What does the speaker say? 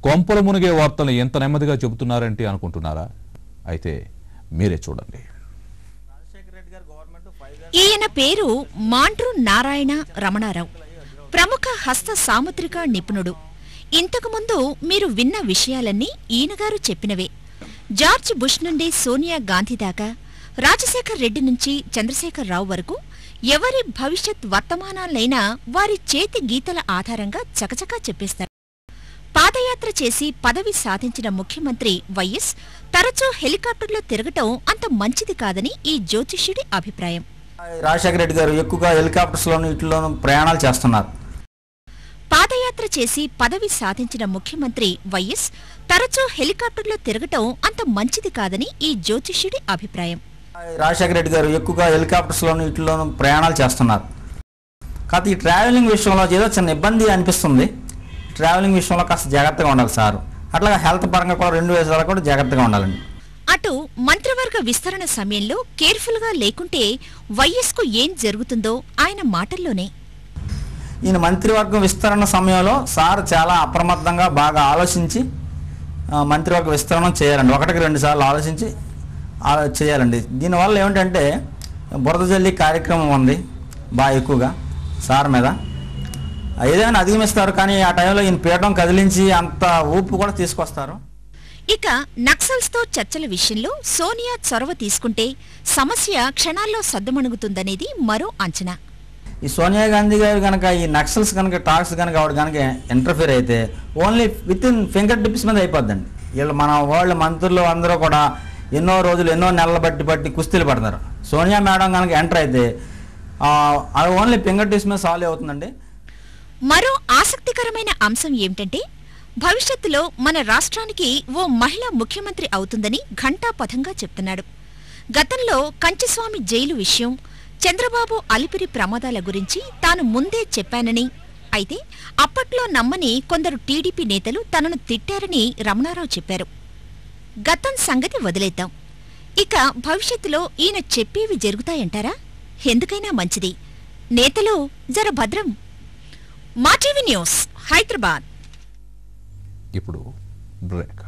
కొంపలు మునిగే వార్తలు ఎంత నెమ్మదిగా చెబుతున్నారంటే అనుకుంటున్నారా? అయితే మీరే చూడండి. ఈయన పేరు మాండ్రు నారాయణ రమణారావు. ప్రముఖ హస్త సాముద్రిక నిపుణుడు. ఇంతకుముందు మీరు విన్న విషయాలన్నీ ఈయనగారు చెప్పినవే. జార్జ్ బుష్ నుండి సోనియా గాంధీ దాకా, రాజశేఖర్ రెడ్డి నుంచి చంద్రశేఖర్ రావు వరకు ఎవరి భవిష్యత్ వర్తమానాలైనా వారి చేతి గీతల ఆధారంగా చకచకా చెప్పేస్తారు. పాదయాత్ర చేసి పదవి సాధించిన ముఖ్యమంత్రి వైఎస్ తరచూ హెలికాప్టర్లో తిరగటం అంత మంచిది కాదని ఈ జ్యోతిష్యుడి అభిప్రాయం. రాజశేఖర రెడ్డి గారు ఎక్కువగా హెలికాప్టర్స్లోను ఇట్లోనూ ప్రయాణాలు చేస్తున్నారు. పాదయాత్ర చేసి పదవి సాధించిన ముఖ్యమంత్రి వైఎస్ తరచూ హెలికాప్టర్లో తిరగటం అంత మంచిది కాదని ఈ జ్యోతిష్యుడి అభిప్రాయం. రాజశేఖర రెడ్డి గారు ఎక్కువగా హెలికాప్టర్స్లోను ఇట్లోనూ ప్రయాణాలు చేస్తున్నారు. కాకపోతే ఈ ట్రావెలింగ్ విషయంలో ఏదో చిన్న ఇబ్బంది అనిపిస్తుంది. ట్రావెలింగ్ విషయంలో కాస్త జాగ్రత్తగా ఉండాలి సార్. అట్లాగే హెల్త్ పరంగా కూడా 2 విషయాలు కూడా జాగ్రత్తగా ఉండాలండి. అటు మంత్రివర్గ విస్తరణ సమయంలో కేర్ఫుల్గా లేకుంటే వైఎస్కు ఏం జరుగుతుందో ఆయన మాటల్లోనే. ఈయన మంత్రివర్గం విస్తరణ సమయంలో సార్ చాలా అప్రమత్తంగా బాగా ఆలోచించి మంత్రివర్గ విస్తరణ చేయాలండి. 1కి 2 సార్లు ఆలోచించి చేయాలండి. దీనివల్ల ఏమిటంటే బురద జల్లి కార్యక్రమం ఉంది బాగా ఎక్కువగా సార్ మీద. ఏదైనా అధిగమిస్తారు, కానీ ఆ టైంలో ఈయన పీఠం కదిలించి అంత ఊపు కూడా తీసుకొస్తారు. ఇక నక్సల్స్ తో చర్చల విషయంలో సోనియా చొరవ తీసుకుంటే సమస్య క్షణాల్లో సద్దుమణుగుతుందనేది మరో అంచనా. ఈ సోనియా గాంధీ గారు కనుక ఈ నక్సల్స్ కనుక టాక్స్ కనుక ఆవిడ కనుక ఇంటర్ఫియర్ అయితే only with in finger tips మీద అయిపోద్దండి. వీళ్ళు మన వాళ్ళ మంత్రులు అందరూ కూడా ఎన్నో రోజులు ఎన్నో నెలలు బట్టి కుస్తీలు పడతారు. సోనియా మేడం కనుక ఎంటర్ అయితే అది ఓన్లీ ఫింగర్ టిప్స్ మీద సాల్వ్ అవుతుందండి. మరో ఆసక్తికరమైన అంశం ఏమిటంటే భవిష్యత్తులో మన రాష్ట్రానికి ఓ మహిళా ముఖ్యమంత్రి అవుతుందని ఘంటాపథంగా చెప్తున్నాడు. గతంలో కంచిస్వామి జైలు విషయం, చంద్రబాబు అలిపిరి ప్రమాదాల గురించి తాను ముందే చెప్పానని, అయితే అప్పట్లో నమ్మని కొందరు టీడీపీ నేతలు తనను తిట్టారని రమణారావు చెప్పారు. గతం సంగతి వదిలేద్దాం. ఇక భవిష్యత్తులో ఈయన చెప్పేవి జరుగుతాయంటారా? ఎందుకైనా మంచిది. నేతలు జర భద్రం. మా టీవీ న్యూస్, హైదరాబాద్. ఇప్పుడు బ్రేక్.